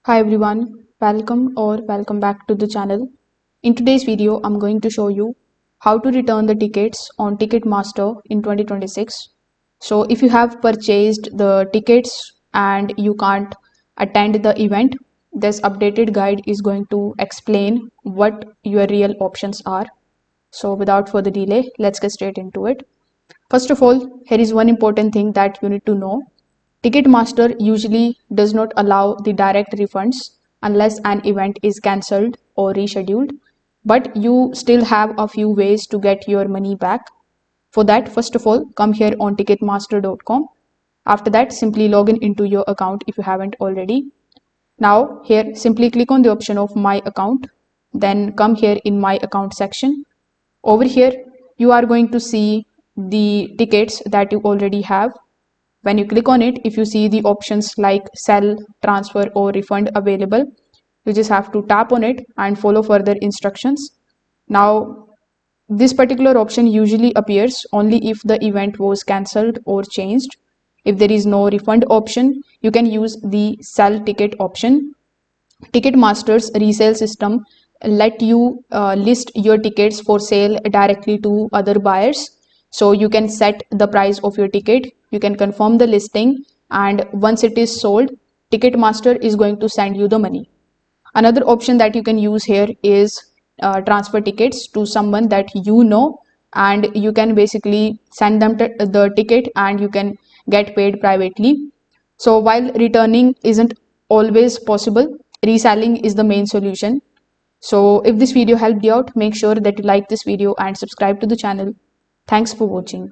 Hi everyone, welcome back to the channel. In today's video, I'm going to show you how to return the tickets on Ticketmaster in 2026. So if you have purchased the tickets and you can't attend the event, this updated guide is going to explain what your real options are. So without further delay, let's get straight into it. First of all, here is one important thing that you need to know. Ticketmaster usually does not allow the direct refunds unless an event is cancelled or rescheduled, but you still have a few ways to get your money back. For that, first of all, come here on ticketmaster.com. After that, simply log in into your account if you haven't already. Now, here, simply click on the option of My Account, then come here in My Account section. Over here, you are going to see the tickets that you already have. When you click on it, if you see the options like sell, transfer or refund available, you just have to tap on it and follow further instructions. Now, this particular option usually appears only if the event was cancelled or changed. If there is no refund option, you can use the sell ticket option. Ticketmaster's resale system let you list your tickets for sale directly to other buyers. So you can set the price of your ticket, you can confirm the listing, and once it is sold, Ticketmaster is going to send you the money. Another option that you can use here is transfer tickets to someone that you know, and you can basically send them the ticket and you can get paid privately. So while returning isn't always possible, reselling is the main solution. So if this video helped you out, make sure that you like this video and subscribe to the channel. Thanks for watching.